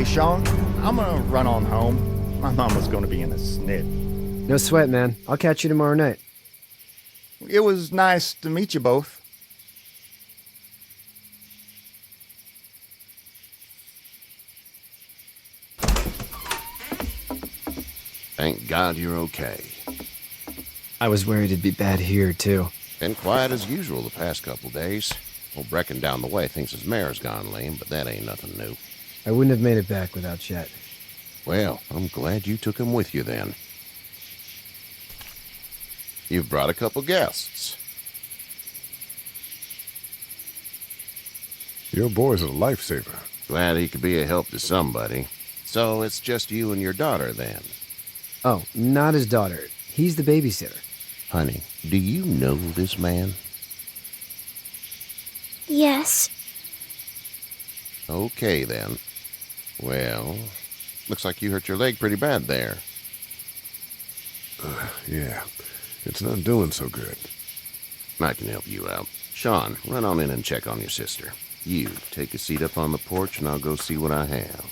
Sean, I'm gonna run on home. My mama's gonna be in a snit. No sweat, man. I'll catch you tomorrow night. It was nice to meet you both. Thank God you're okay. I was worried it'd be bad here, too. Been quiet as usual the past couple days. Old Brecken down the way thinks his mare's gone lame, but that ain't nothing new. I wouldn't have made it back without Chet. Well, I'm glad you took him with you then. You've brought a couple guests. Your boy's a lifesaver. Glad he could be a help to somebody. So it's just you and your daughter then? Oh, not his daughter. He's the babysitter. Honey, do you know this man? Yes. Okay then. Well, looks like you hurt your leg pretty bad there. Yeah, it's not doing so good. I can help you out. Sean, run on in and check on your sister. You, take a seat up on the porch and I'll go see what I have.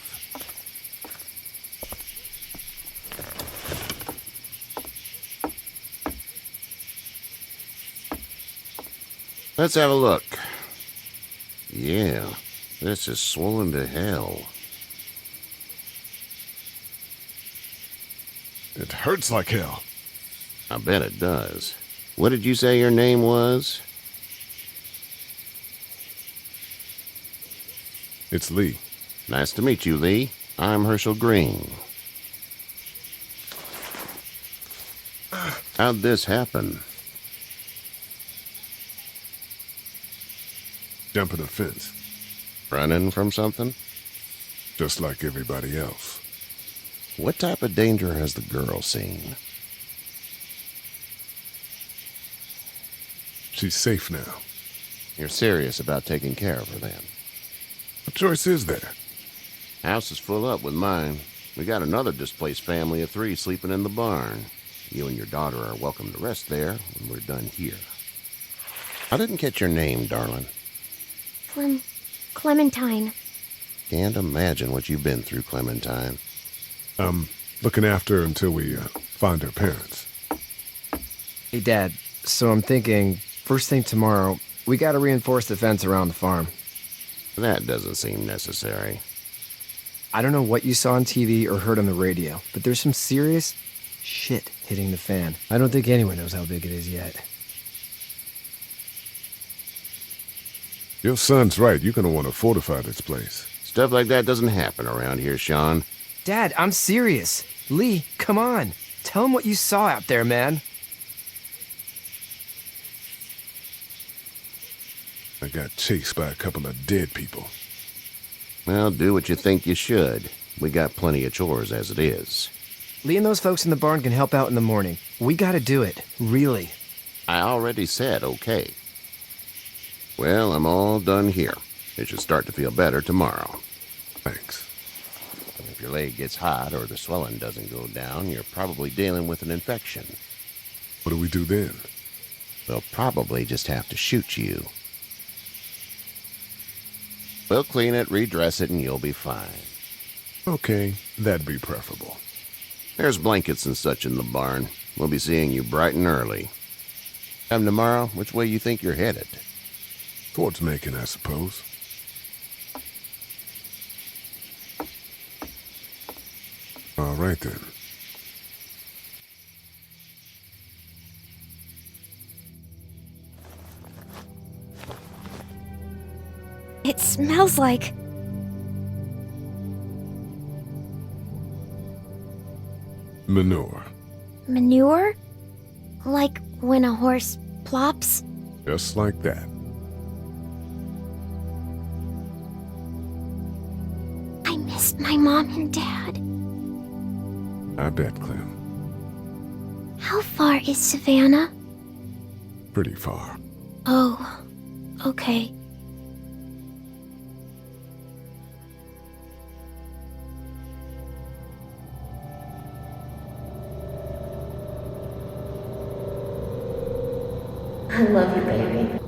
Let's have a look. Yeah, this is swollen to hell. It hurts like hell. I bet it does. What did you say your name was? It's Lee. Nice to meet you, Lee. I'm Herschel Green. How'd this happen? Jumping a fence, Running from something? just like everybody else. What type of danger has the girl seen? She's safe now. You're serious about taking care of her then? What choice is there? House is full up with mine. We got another displaced family of 3 sleeping in the barn. You and your daughter are welcome to rest there when we're done here. I didn't catch your name, darling. Clementine. Can't imagine what you've been through, Clementine. Looking after her until we find her parents. Hey, Dad, so I'm thinking, first thing tomorrow, we gotta reinforce the fence around the farm. That doesn't seem necessary. I don't know what you saw on TV or heard on the radio, but there's some serious shit hitting the fan. I don't think anyone knows how big it is yet. Your son's right. You're gonna want to fortify this place. Stuff like that doesn't happen around here, Sean. Dad, I'm serious. Lee, come on. Tell him what you saw out there, man. I got chased by a couple of dead people. Well, do what you think you should. We got plenty of chores as it is. Lee and those folks in the barn can help out in the morning. We gotta do it. Really. I already said okay. Well, I'm all done here. It should start to feel better tomorrow. Thanks. If your leg gets hot or the swelling doesn't go down, you're probably dealing with an infection. What do we do then? They'll probably just have to shoot you. We'll clean it, redress it, and you'll be fine. Okay, that'd be preferable. There's blankets and such in the barn. We'll be seeing you bright and early. Come tomorrow, which way you think you're headed? Towards Macon, I suppose. All right, then. It smells like... Manure. manure? Like when a horse plops? Just like that. I missed my mom and dad. I bet, Clem. How far is Savannah? Pretty far. Oh, okay. I love you, baby.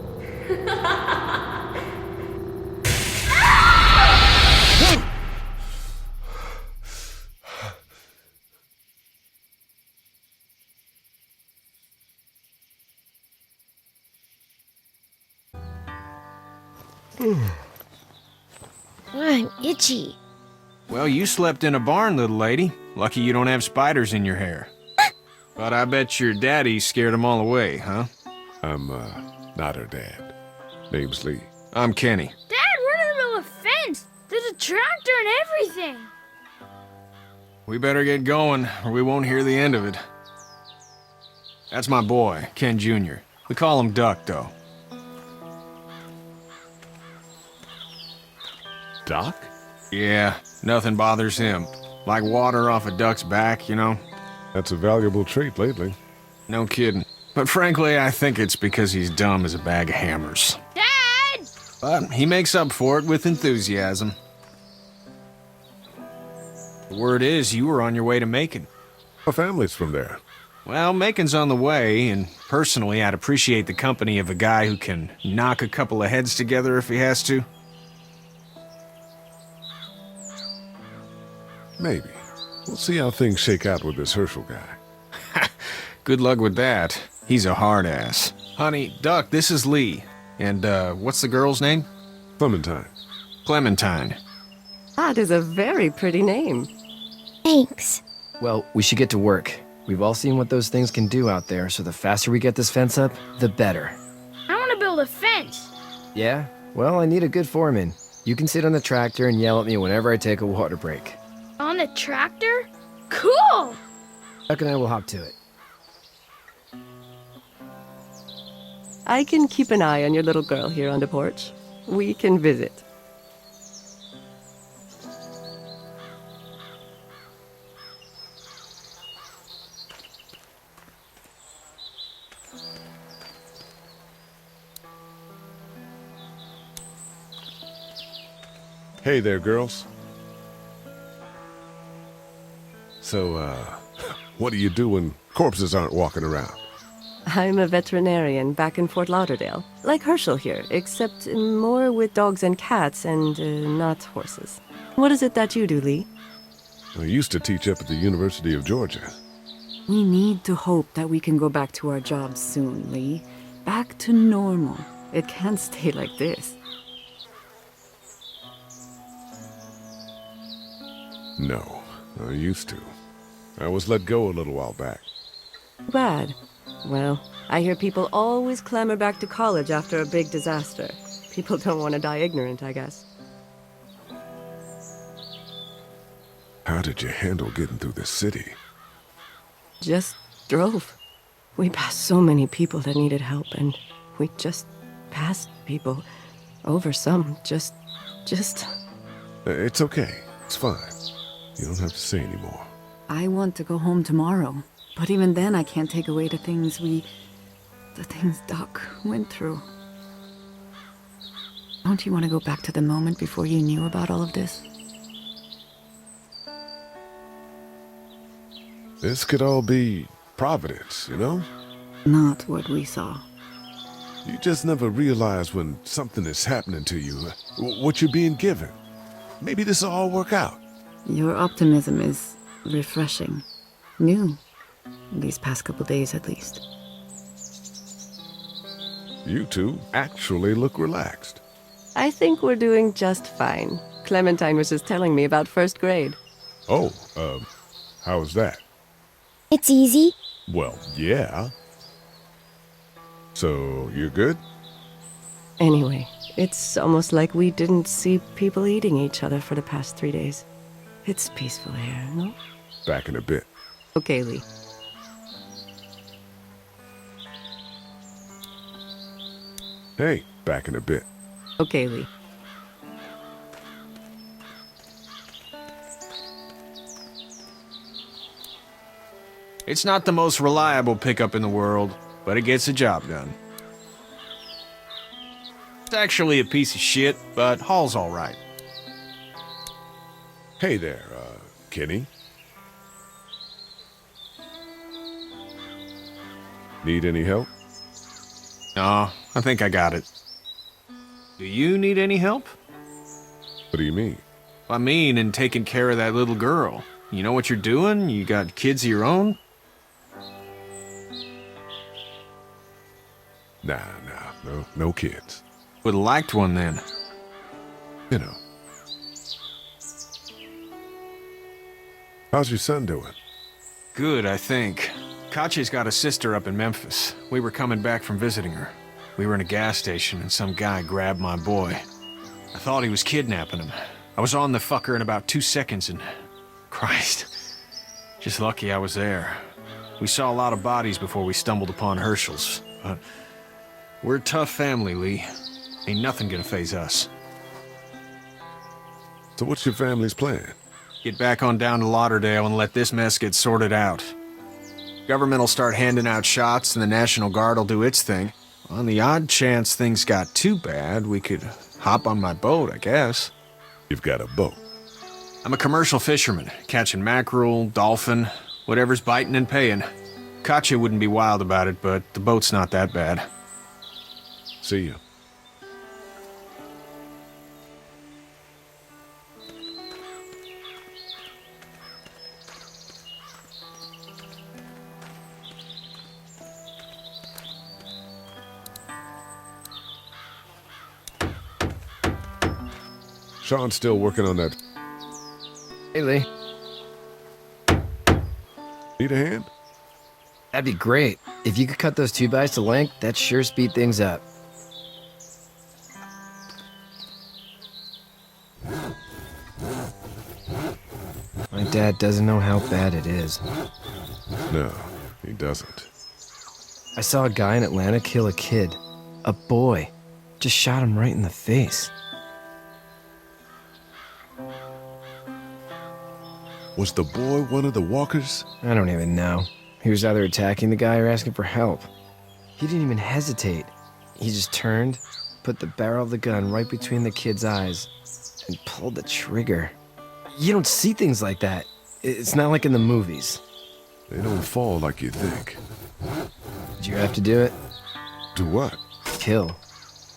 I'm itchy. Well, you slept in a barn, little lady. Lucky you don't have spiders in your hair. But I bet your daddy scared them all away, huh? I'm, not her dad. Name's Lee. I'm Kenny. Dad, we're in the middle of a fence. There's a tractor and everything. We better get going, or we won't hear the end of it. That's my boy, Ken Jr. We call him Duck, though. Doc? Yeah, nothing bothers him. Like water off a duck's back, you know? That's a valuable trait lately. No kidding. But frankly, I think it's because he's dumb as a bag of hammers. Dad! But he makes up for it with enthusiasm. The word is you were on your way to Macon. My family's from there. Well, Macon's on the way, and personally, I'd appreciate the company of a guy who can knock a couple of heads together if he has to. Maybe. We'll see how things shake out with this Herschel guy. Good luck with that. He's a hard ass. Honey, Duck, this is Lee. And, what's the girl's name? Clementine. Clementine. That is a very pretty name. Thanks. Well, we should get to work. We've all seen what those things can do out there, so the faster we get this fence up, the better. I want to build a fence. Yeah? Well, I need a good foreman. You can sit on the tractor and yell at me whenever I take a water break. On the tractor? Cool! Duck and I will hop to it. I can keep an eye on your little girl here on the porch. We can visit. Hey there, girls. So, what do you do when corpses aren't walking around? I'm a veterinarian back in Fort Lauderdale, like Herschel here, except more with dogs and cats and not horses. What is it that you do, Lee? I used to teach up at the University of Georgia. We need to hope that we can go back to our jobs soon, Lee. Back to normal. It can't stay like this. No, I used to. I was let go a little while back. Bad. Well, I hear people always clamor back to college after a big disaster. People don't want to die ignorant, I guess. How did you handle getting through the city? Just drove. We passed so many people that needed help, and we just passed people. Over some, just... It's okay. It's fine. You don't have to say anymore. I want to go home tomorrow. But even then, I can't take away the things Doc went through. Don't you want to go back to the moment before you knew about all of this? This could all be Providence, you know? Not what we saw. You just never realize when something is happening to you, what you're being given. Maybe this will all work out. Your optimism is refreshing. New. These past couple days, at least. You two actually look relaxed. I think we're doing just fine. Clementine was just telling me about first grade. Oh, how's that? It's easy. Well, yeah. So, you're good? Anyway, it's almost like we didn't see people eating each other for the past 3 days. It's peaceful here, no? Back in a bit. Okay, Lee. Hey, back in a bit. Okay, Lee. It's not the most reliable pickup in the world, but it gets the job done. It's actually a piece of shit, but haul's all right. Hey there, Kenny. Need any help? No, I think I got it. Do you need any help? What do you mean? I mean, in taking care of that little girl. You know what you're doing? You got kids of your own? Nah, no kids. Would've liked one then. You know. How's your son doing? Good, I think. Katya's got a sister up in Memphis. We were coming back from visiting her. We were in a gas station and some guy grabbed my boy. I thought he was kidnapping him. I was on the fucker in about 2 seconds and... Christ. Just lucky I was there. We saw a lot of bodies before we stumbled upon Herschel's. But we're a tough family, Lee. Ain't nothing gonna faze us. So what's your family's plan? Get back on down to Lauderdale and let this mess get sorted out. Government will start handing out shots and the National Guard will do its thing. On the odd chance things got too bad, we could hop on my boat, I guess. You've got a boat. I'm a commercial fisherman, catching mackerel, dolphin, whatever's biting and paying. Katya wouldn't be wild about it, but the boat's not that bad. See you. Sean's still working on that. Hey, Lee. Need a hand? That'd be great. If you could cut those 2x to length, that'd sure speed things up. My dad doesn't know how bad it is. No, he doesn't. I saw a guy in Atlanta kill a kid. A boy. Just shot him right in the face. Was the boy one of the walkers? I don't even know. He was either attacking the guy or asking for help. He didn't even hesitate. He just turned, put the barrel of the gun right between the kid's eyes, and pulled the trigger. You don't see things like that. It's not like in the movies. They don't fall like you think. Did you have to do it? Do what? Kill.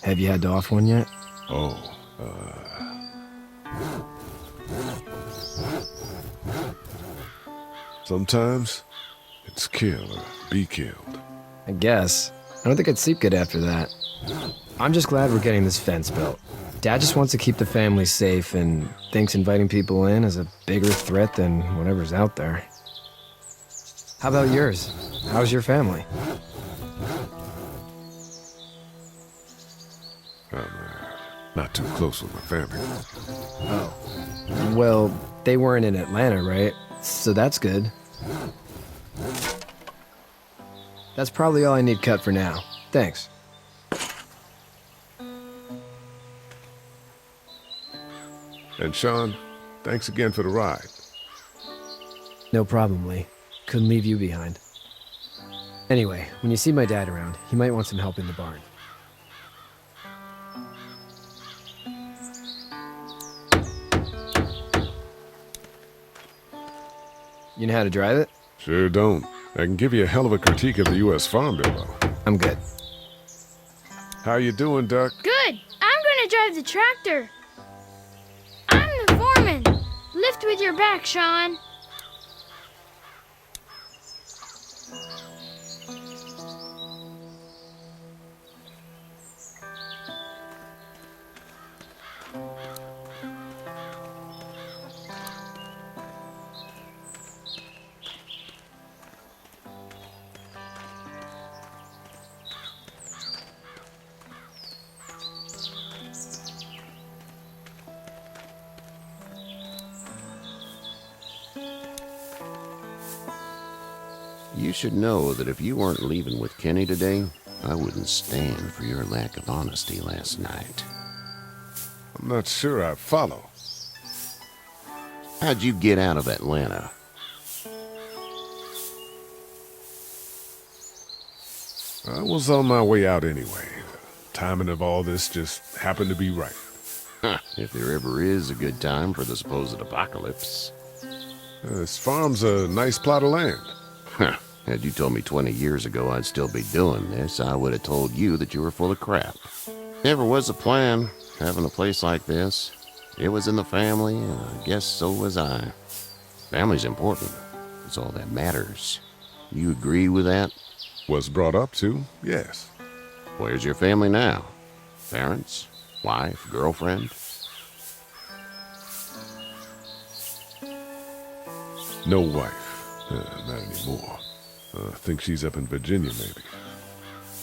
Have you had to off one yet? Oh, sometimes it's kill or be killed. I guess. I don't think I'd sleep good after that. I'm just glad we're getting this fence built. Dad just wants to keep the family safe and thinks inviting people in is a bigger threat than whatever's out there. How about yours? How's your family? I'm not too close with my family. Oh. Well, they weren't in Atlanta, right? So that's good. That's probably all I need cut for now. Thanks. And Sean, thanks again for the ride. No problem, Lee. Couldn't leave you behind. Anyway, when you see my dad around, he might want some help in the barn. You know how to drive it? Sure don't. I can give you a hell of a critique of the U.S. Farm Bill, though. I'm good. How you doing, Duck? Good. I'm gonna drive the tractor. I'm the foreman. Lift with your back, Sean. You should know that if you weren't leaving with Kenny today, I wouldn't stand for your lack of honesty last night. I'm not sure I follow. How'd you get out of Atlanta? I was on my way out anyway. Timing of all this just happened to be right. Huh, if there ever is a good time for the supposed apocalypse. This farm's a nice plot of land. Huh. Had you told me 20 years ago I'd still be doing this, I would have told you that you were full of crap. Never was a plan, having a place like this. It was in the family, and I guess so was I. Family's important. It's all that matters. You agree with that? Was brought up to, yes. Where's your family now? Parents? Wife? Girlfriend? No wife. Not anymore. Think she's up in Virginia, maybe.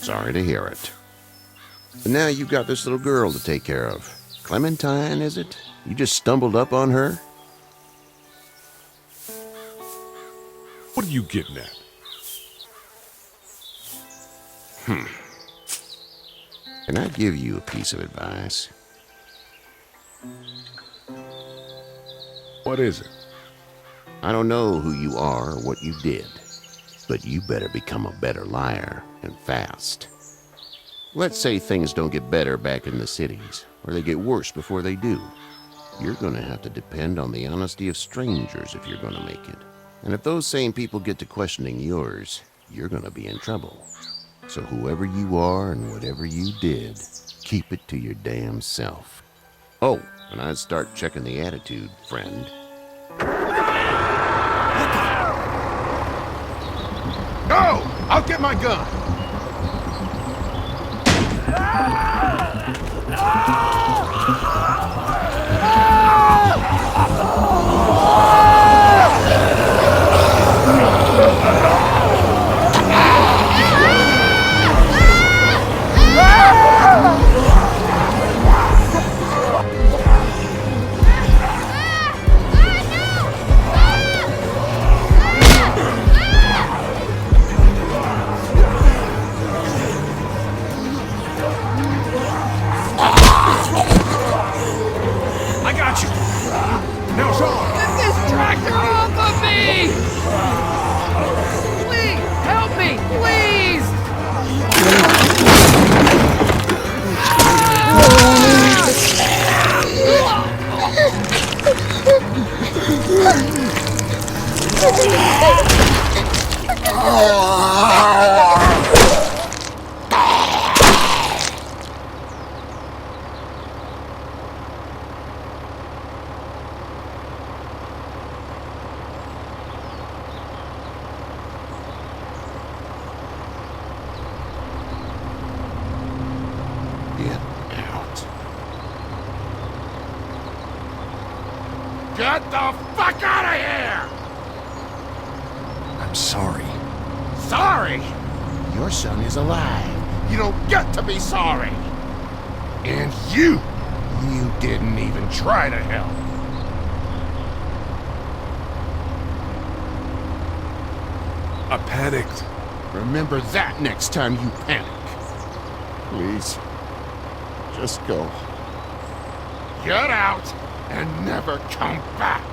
Sorry to hear it. But now you've got this little girl to take care of. Clementine, is it? You just stumbled up on her? What are you getting at? Can I give you a piece of advice? What is it? I don't know who you are or what you did, but you better become a better liar, and fast. Let's say things don't get better back in the cities, or they get worse before they do. You're gonna have to depend on the honesty of strangers if you're gonna make it. And if those same people get to questioning yours, you're gonna be in trouble. So whoever you are and whatever you did, keep it to your damn self. Oh, and I'd start checking the attitude, friend. No! I'll get my gun! I got you! Now it's on! Get this tractor off of me! Please, help me, please! Get out. Get the fuck out of here! I'm sorry. Sorry? Your son is alive. You don't get to be sorry. And you didn't even try to help. I panicked. Remember that next time you panic. Please, just go. Get out and never come back.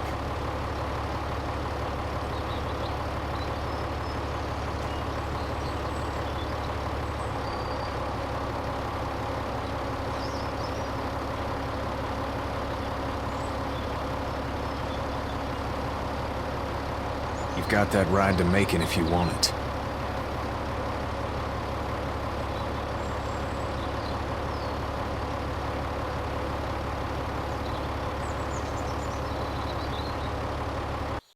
You've got that ride to Macon if you want it.